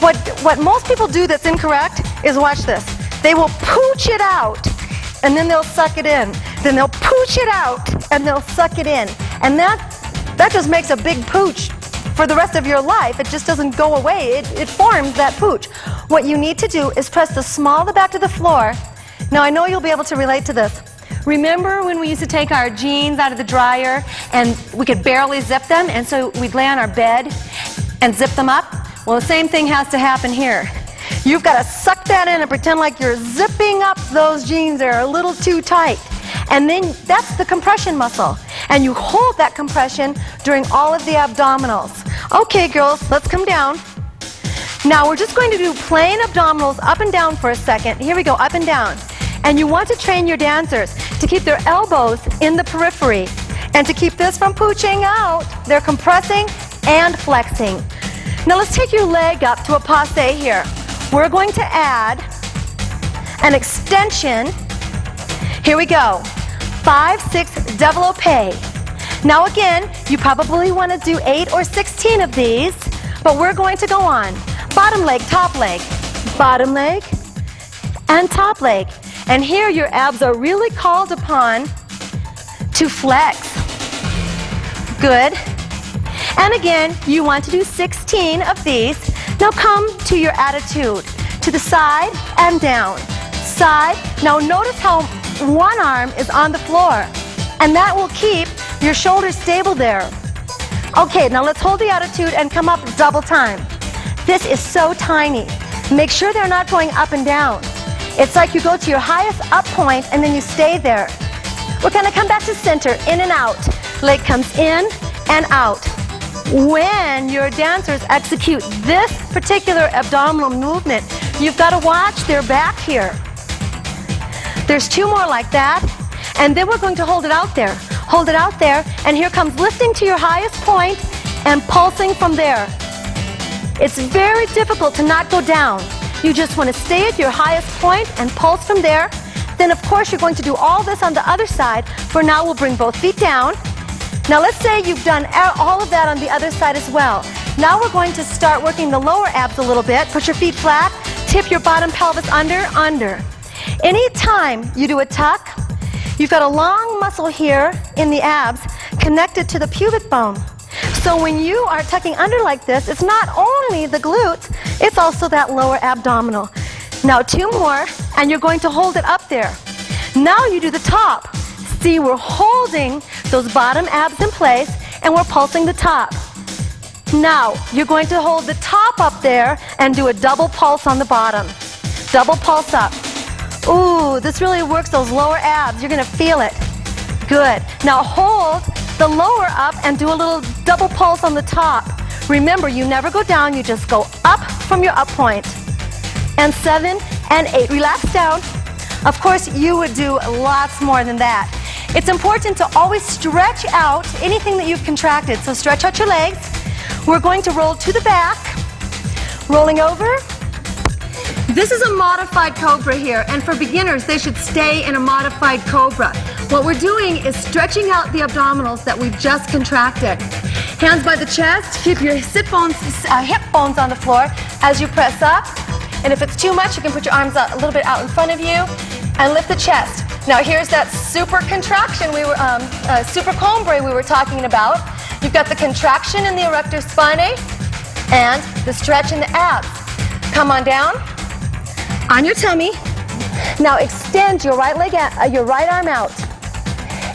what most people do that's incorrect is watch this. They will pooch it out, and then they'll suck it in. Then they'll pooch it out, and they'll suck it in. And that just makes a big pooch for the rest of your life. It just doesn't go away. It forms that pooch. What you need to do is press the small of the back to the floor. Now I know you'll be able to relate to this. Remember when we used to take our jeans out of the dryer and we could barely zip them, and so we'd lay on our bed and zip them up? Well, the same thing has to happen here. You've got to suck that in and pretend like you're zipping up those jeans that are a little too tight. And then that's the compression muscle. And you hold that compression during all of the abdominals. Okay, girls, let's come down. Now we're just going to do plain abdominals up and down for a second. Here we go, up and down. And you want to train your dancers to keep their elbows in the periphery. And to keep this from pooching out, they're compressing and flexing. Now let's take your leg up to a passe here. We're going to add an extension. Here we go. 5-6 développé. Now again, you probably want to do 8 or 16 of these, but we're going to go on. Bottom leg, and top leg. And here your abs are really called upon to flex. Good. And again, you want to do 16 of these. Now come to your attitude. To the side and down. Side. Now notice how one arm is on the floor. And that will keep your shoulders stable there. Okay, now let's hold the attitude and come up double time. This is so tiny. Make sure they're not going up and down. It's like you go to your highest up point and then you stay there. We're going to come back to center, in and out. Leg comes in and out. When your dancers execute this particular abdominal movement, you've got to watch their back here. There's 2 more like that, and then we're going to hold it out there. Hold it out there, and here comes lifting to your highest point and pulsing from there. It's very difficult to not go down. You just want to stay at your highest point and pulse from there. Then, of course, you're going to do all this on the other side. For now, we'll bring both feet down. Now, let's say you've done all of that on the other side as well. Now we're going to start working the lower abs a little bit. Put your feet flat. Tip your bottom pelvis under. Anytime you do a tuck, you've got a long muscle here in the abs connected to the pubic bone. So when you are tucking under like this, it's not only the glutes, it's also that lower abdominal. Now 2 more, and you're going to hold it up there. Now you do the top. See, we're holding those bottom abs in place, and we're pulsing the top. Now, you're going to hold the top up there and do a double pulse on the bottom. Double pulse up. Ooh, this really works those lower abs. You're going to feel it. Good. Now hold the lower up and do a little double pulse on the top. Remember, you never go down, you just go up from your up point. And 7 and 8. Relax down. Of course, you would do lots more than that. It's important to always stretch out anything that you've contracted. So stretch out your legs. We're going to roll to the back. Rolling over. This is a modified cobra here, and for beginners, they should stay in a modified cobra. What we're doing is stretching out the abdominals that we've just contracted. Hands by the chest, keep your hip bones on the floor as you press up. And if it's too much, you can put your arms out, a little bit out in front of you and lift the chest. Now here's that super contraction, super cobra we were talking about. You've got the contraction in the erector spinae and the stretch in the abs. Come on down. On your tummy. Now extend your right leg, your right arm out,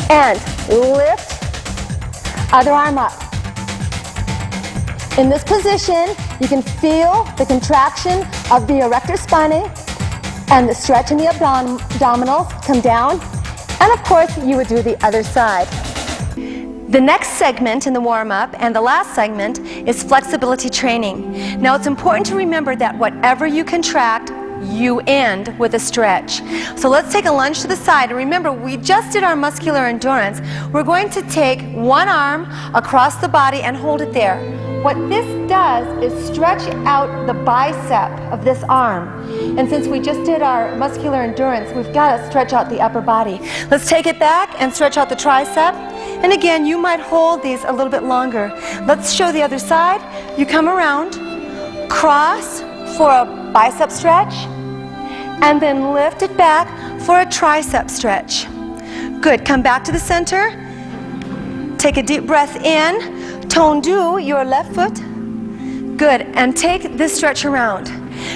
and lift other arm up. In this position, you can feel the contraction of the erector spinae and the stretch in the abdominals. Come down, and of course, you would do the other side. The next segment in the warm-up and the last segment is flexibility training. Now, it's important to remember that whatever you contract, you end with a stretch. So let's take a lunge to the side, and remember, we just did our muscular endurance. We're going to take one arm across the body and hold it there. What this does is stretch out the bicep of this arm. And since we just did our muscular endurance, we've got to stretch out the upper body. Let's take it back and stretch out the tricep. And again, you might hold these a little bit longer. Let's show the other side. You come around, cross, for a bicep stretch, and then lift it back for a tricep stretch. Good, come back to the center. Take a deep breath in, do your left foot. Good, and take this stretch around.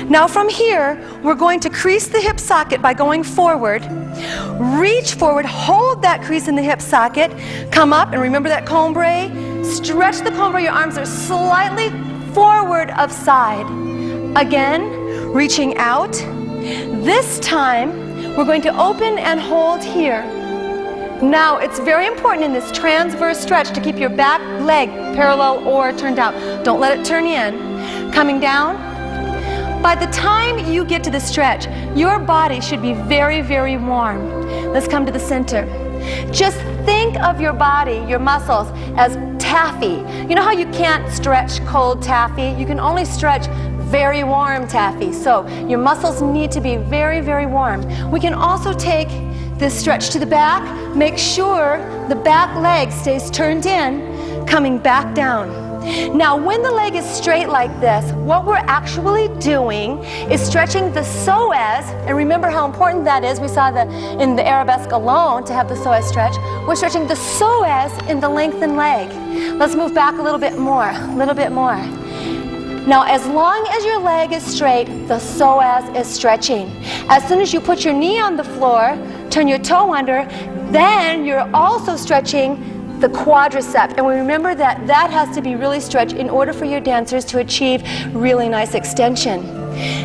Now from here, we're going to crease the hip socket by going forward. Reach forward, hold that crease in the hip socket, come up, and remember that cobra. Stretch the cobra, your arms are slightly forward of side. Again, reaching out. This time, we're going to open and hold here. Now, it's very important in this transverse stretch to keep your back leg parallel or turned out. Don't let it turn in. Coming down. By the time you get to the stretch, your body should be very, very warm. Let's come to the center. Just think of your body, your muscles, as taffy. You know how you can't stretch cold taffy? You can only stretch very warm taffy. So your muscles need to be very, very warm. We can also take this stretch to the back. Make sure the back leg stays turned in, coming back down. Now, when the leg is straight like this, what we're actually doing is stretching the psoas, and remember how important that is. We saw in the arabesque alone to have the psoas stretch. We're stretching the psoas in the lengthened leg. Let's move back a little bit more, a little bit more. Now, as long as your leg is straight, the psoas is stretching. As soon as you put your knee on the floor, turn your toe under, then you're also stretching the quadricep. And we remember that that has to be really stretched in order for your dancers to achieve really nice extension.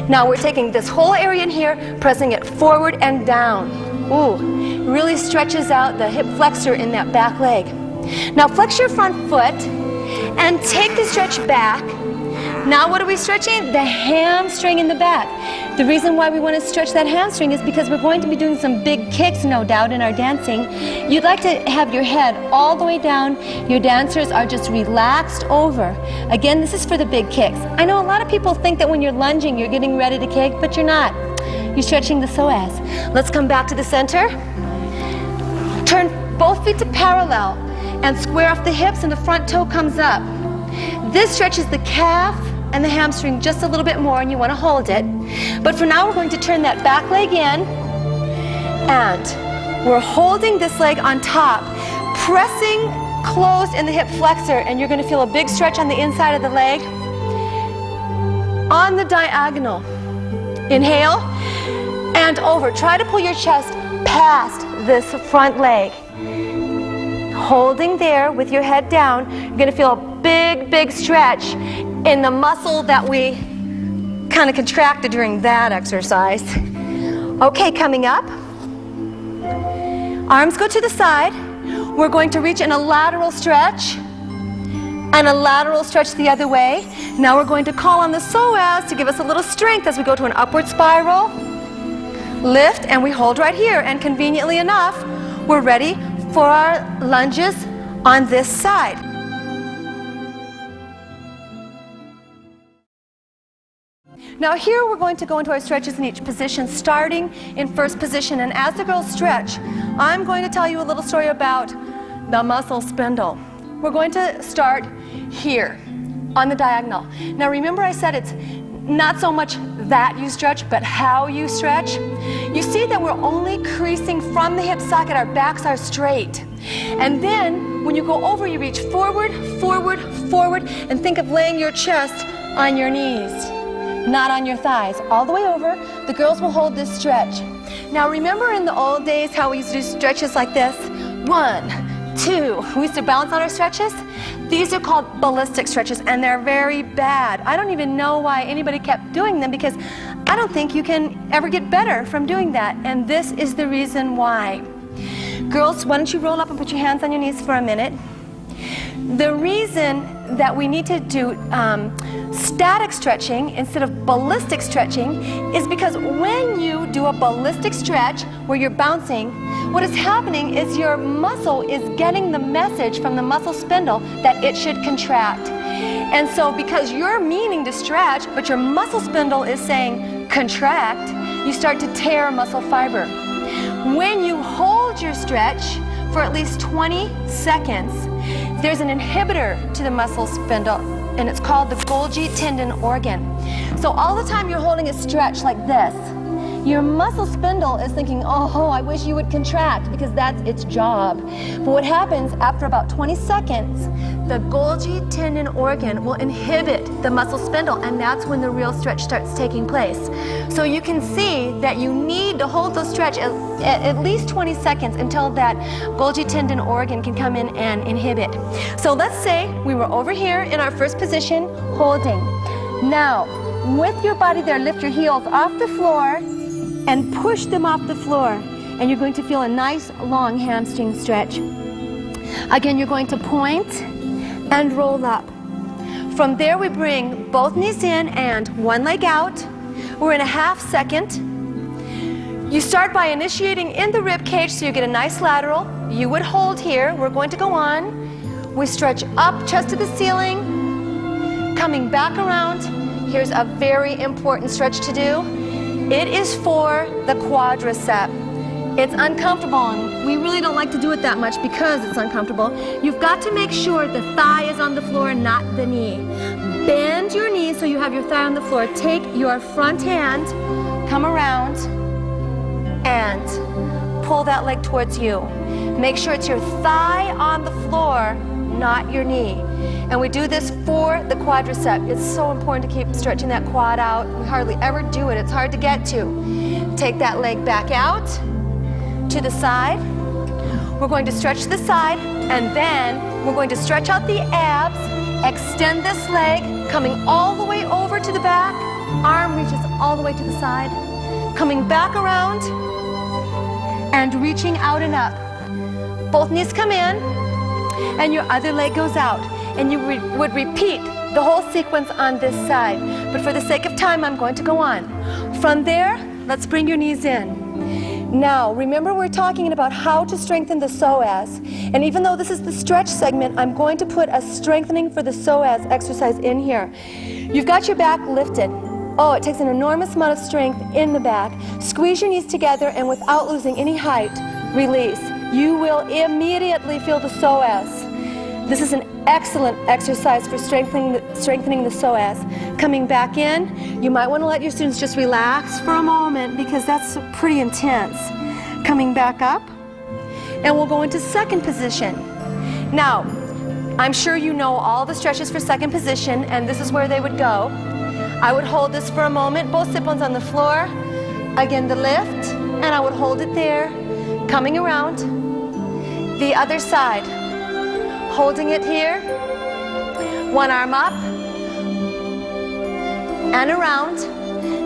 Now we're taking this whole area in here, pressing it forward and down. Ooh, really stretches out the hip flexor in that back leg. Now flex your front foot and take the stretch back. Now what are we stretching? The hamstring in the back. The reason why we want to stretch that hamstring is because we're going to be doing some big kicks, no doubt, in our dancing. You'd like to have your head all the way down. Your dancers are just relaxed over. Again, this is for the big kicks. I know a lot of people think that when you're lunging, you're getting ready to kick, but you're not. You're stretching the psoas. Let's come back to the center. Turn both feet to parallel and square off the hips, and the front toe comes up. This stretches the calf and the hamstring just a little bit more, and you want to hold it. But for now, we're going to turn that back leg in, and we're holding this leg on top, pressing closed in the hip flexor, and you're going to feel a big stretch on the inside of the leg. On the diagonal, inhale, and over. Try to pull your chest past this front leg. Holding there with your head down, you're going to feel a big, big stretch in the muscle that we kind of contracted during that exercise. Okay, coming up. Arms go to the side. We're going to reach in a lateral stretch and a lateral stretch the other way. Now we're going to call on the psoas to give us a little strength as we go to an upward spiral. Lift, and we hold right here. And conveniently enough, we're ready for our lunges on this side. Now here we're going to go into our stretches in each position, starting in first position. And as the girls stretch, I'm going to tell you a little story about the muscle spindle. We're going to start here on the diagonal. Now remember I said it's not so much that you stretch, but how you stretch. You see that we're only creasing from the hip socket, our backs are straight. And then when you go over, you reach forward, forward, forward, and think of laying your chest on your knees, not on your thighs. All the way over, the girls will hold this stretch. Now remember in the old days how we used to do stretches like this? 1, 2. We used to balance on our stretches. These are called ballistic stretches, and they're very bad. I don't even know why anybody kept doing them, because I don't think you can ever get better from doing that. And this is the reason why. Girls, why don't you roll up and put your hands on your knees for a minute. The reason that we need to do static stretching instead of ballistic stretching is because when you do a ballistic stretch where you're bouncing, what is happening is your muscle is getting the message from the muscle spindle that it should contract. And so because you're meaning to stretch, but your muscle spindle is saying contract, you start to tear muscle fiber. When you hold your stretch for at least 20 seconds, there's an inhibitor to the muscle spindle and it's called the Golgi tendon organ. So all the time you're holding it stretched like this, your muscle spindle is thinking, oh, I wish you would contract, because that's its job. But what happens after about 20 seconds, the Golgi tendon organ will inhibit the muscle spindle, and that's when the real stretch starts taking place. So you can see that you need to hold those stretch at least 20 seconds until that Golgi tendon organ can come in and inhibit. So let's say we were over here in our first position, holding. Now, with your body there, lift your heels off the floor and push them off the floor, and you're going to feel a nice long hamstring stretch. Again, you're going to point and roll up. From there we bring both knees in and one leg out. We're in a half second. You start by initiating in the rib cage so you get a nice lateral. You would hold here. We're going to go on. We stretch up, chest to the ceiling, coming back around. Here's a very important stretch to do. It is for the quadricep. It's uncomfortable, and we really don't like to do it that much because it's uncomfortable. You've got to make sure the thigh is on the floor, not the knee. Bend your knee so you have your thigh on the floor. Take your front hand, come around, and pull that leg towards you. Make sure it's your thigh on the floor, not your knee. And we do this for the quadricep. It's so important to keep stretching that quad out. We hardly ever do it. It's hard to get to. Take that leg back out to the side. We're going to stretch the side, and then we're going to stretch out the abs, extend this leg, coming all the way over to the back. Arm reaches all the way to the side. Coming back around and reaching out and up. Both knees come in, and your other leg goes out. And you would repeat the whole sequence on this side. But for the sake of time, I'm going to go on. From there, let's bring your knees in. Now, remember we're talking about how to strengthen the psoas. And even though this is the stretch segment, I'm going to put a strengthening for the psoas exercise in here. You've got your back lifted. Oh, it takes an enormous amount of strength in the back. Squeeze your knees together, and without losing any height, release. You will immediately feel the psoas. This is an excellent exercise for strengthening the psoas. Coming back in, you might want to let your students just relax for a moment because that's pretty intense. Coming back up, and we'll go into second position. Now, I'm sure you know all the stretches for second position, and this is where they would go. I would hold this for a moment, both sit bones on the floor. Again, the lift, and I would hold it there. Coming around, the other side. Holding it here, one arm up and around.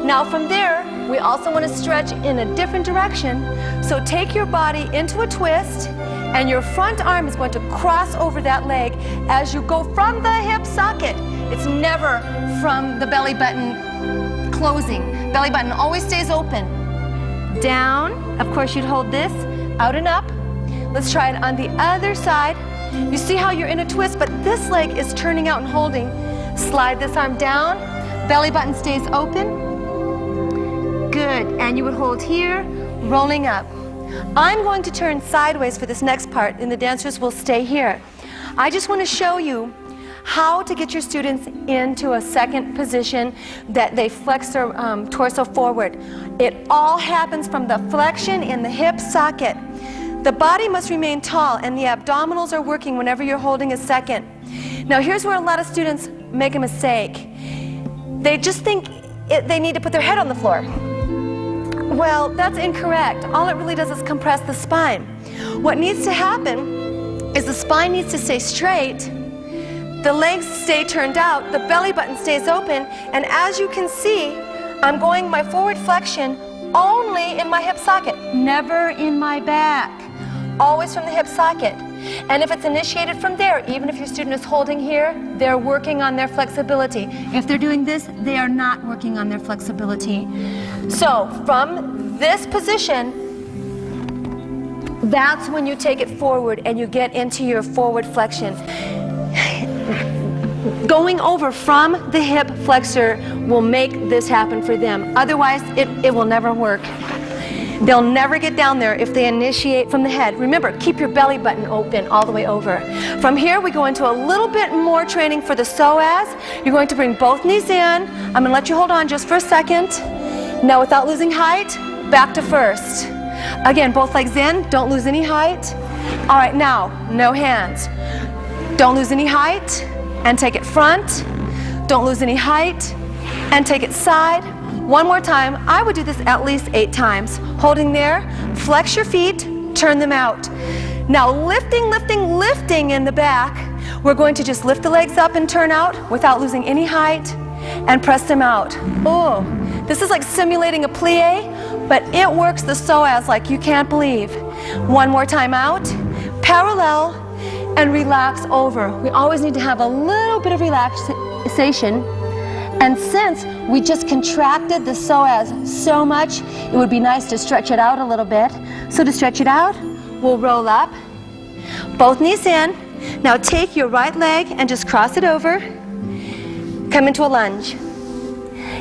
Now from there, we also want to stretch in a different direction. So take your body into a twist, and your front arm is going to cross over that leg as you go from the hip socket. It's never from the belly button closing. Belly button always stays open. Down, of course you'd hold this, out and up. Let's try it on the other side. You see how you're in a twist, but this leg is turning out and holding. Slide this arm down, belly button stays open. Good, and you would hold here, rolling up. I'm going to turn sideways for this next part, and the dancers will stay here. I just want to show you how to get your students into a second position that they flex their torso forward. It all happens from the flexion in the hip socket. The body must remain tall, and the abdominals are working whenever you're holding a second. Now here's where a lot of students make a mistake. They just think they need to put their head on the floor. Well, that's incorrect. All it really does is compress the spine. What needs to happen is the spine needs to stay straight, the legs stay turned out, the belly button stays open, and as you can see, I'm going my forward flexion only in my hip socket, never in my back. Always from the hip socket. And if it's initiated from there, even if your student is holding here, they're working on their flexibility. If they're doing this, they are not working on their flexibility. So from this position, that's when you take it forward and you get into your forward flexion. Going over from the hip flexor will make this happen for them. Otherwise, it will never work. They'll never get down there if they initiate from the head. Remember, keep your belly button open all the way over. From here, we go into a little bit more training for the psoas. You're going to bring both knees in. I'm going to let you hold on just for a second. Now, without losing height, back to first. Again, both legs in. Don't lose any height. All right, now, no hands. Don't lose any height, and take it front. Don't lose any height, and take it side. One more time. I would do this at least 8 times. Holding there, flex your feet, turn them out. Now lifting, lifting, lifting in the back. We're going to just lift the legs up and turn out without losing any height, and press them out. Oh, this is like simulating a plie, but it works the psoas like you can't believe. One more time out, parallel, and relax over. We always need to have a little bit of relaxation. And since we just contracted the psoas so much, it would be nice to stretch it out a little bit. So to stretch it out, we'll roll up, both knees in. Now take your right leg and just cross it over. Come into a lunge.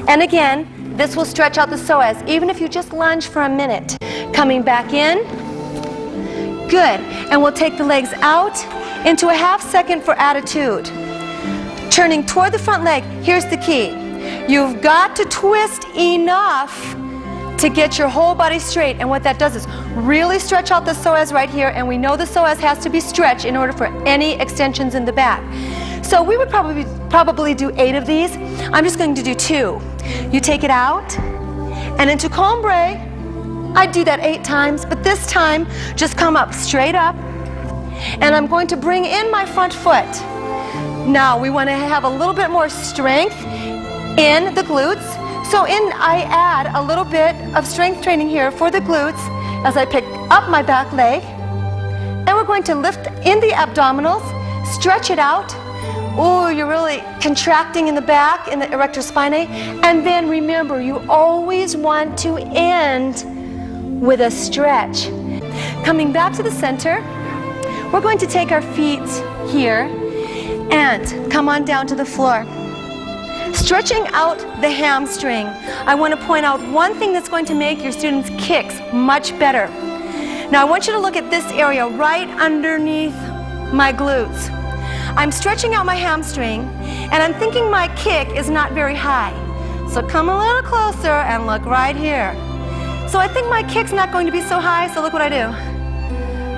And again, this will stretch out the psoas, even if you just lunge for a minute. Coming back in. Good. And we'll take the legs out into a half second for attitude. Turning toward the front leg, here's the key. You've got to twist enough to get your whole body straight. And what that does is really stretch out the psoas right here. And we know the psoas has to be stretched in order for any extensions in the back. So we would probably do 8 of these. I'm just going to do 2. You take it out, and into cumbre. I do that 8 times, but this time, just come up straight up. And I'm going to bring in my front foot. Now we want to have a little bit more strength in the glutes. So I add a little bit of strength training here for the glutes as I pick up my back leg. And we're going to lift in the abdominals, stretch it out. Oh, you're really contracting in the back, in the erector spinae. And then remember, you always want to end with a stretch. Coming back to the center, we're going to take our feet here and come on down to the floor. Stretching out the hamstring. I want to point out one thing that's going to make your students' kicks much better. Now I want you to look at this area right underneath my glutes. I'm stretching out my hamstring, and I'm thinking my kick is not very high. So come a little closer and look right here. So I think my kick's not going to be so high, so look what I do.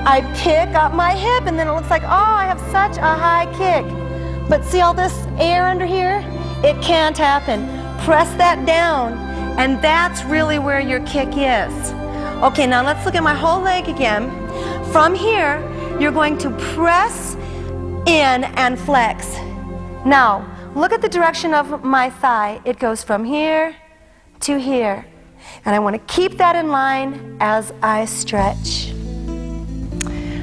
I pick up my hip, and then it looks like, oh, I have such a high kick. But see all this air under here? It can't happen. Press that down, and that's really where your kick is. Okay, now let's look at my whole leg again. From here, you're going to press in and flex. Now, look at the direction of my thigh. It goes from here to here. And I want to keep that in line as I stretch.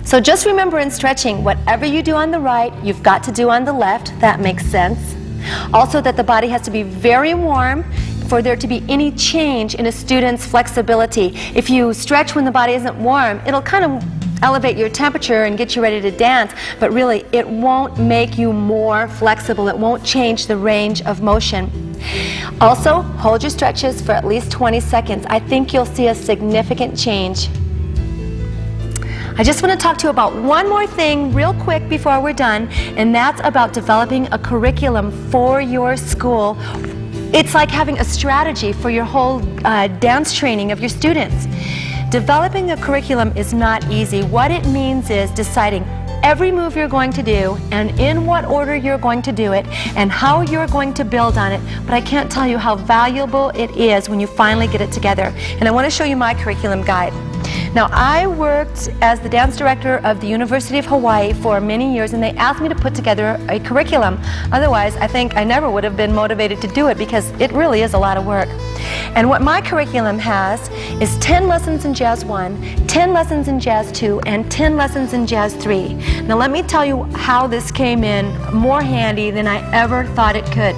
So just remember in stretching, whatever you do on the right, you've got to do on the left. That makes sense. Also that the body has to be very warm for there to be any change in a student's flexibility. If you stretch when the body isn't warm, it'll kind of elevate your temperature and get you ready to dance, but really it won't make you more flexible. It won't change the range of motion. Also, hold your stretches for at least 20 seconds. I think you'll see a significant change. I just want to talk to you about one more thing real quick before we're done, and that's about developing a curriculum for your school. It's like having a strategy for your whole dance training of your students. Developing a curriculum is not easy. What it means is deciding every move you're going to do and in what order you're going to do it and how you're going to build on it. But I can't tell you how valuable it is when you finally get it together. And I want to show you my curriculum guide. Now, I worked as the dance director of the University of Hawaii for many years, and they asked me to put together a curriculum. Otherwise, I think I never would have been motivated to do it because it really is a lot of work. And what my curriculum has is 10 lessons in Jazz 1, 10 lessons in Jazz 2, and 10 lessons in Jazz 3. Now, let me tell you how this came in more handy than I ever thought it could.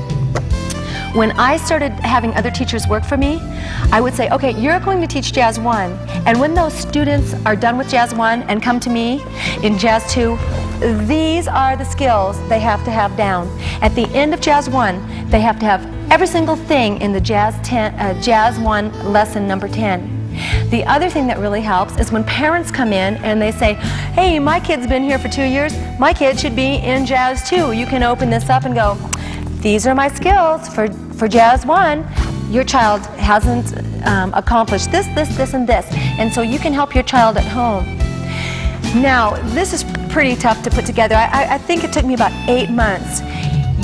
When I started having other teachers work for me, I would say, okay, you're going to teach Jazz 1. And when those students are done with Jazz 1 and come to me in Jazz 2, these are the skills they have to have down. At the end of Jazz 1, they have to have every single thing in the Jazz 1 lesson number 10. The other thing that really helps is when parents come in and they say, hey, my kid's been here for 2 years, my kid should be in Jazz 2. You can open this up and go, these are my skills for Jazz 1. Your child hasn't accomplished this, and this. And so you can help your child at home. Now, this is pretty tough to put together. I think it took me about 8 months.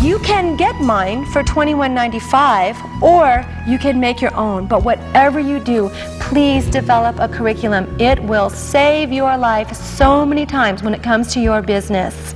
You can get mine for $21.95, or you can make your own. But whatever you do, please develop a curriculum. It will save your life so many times when it comes to your business.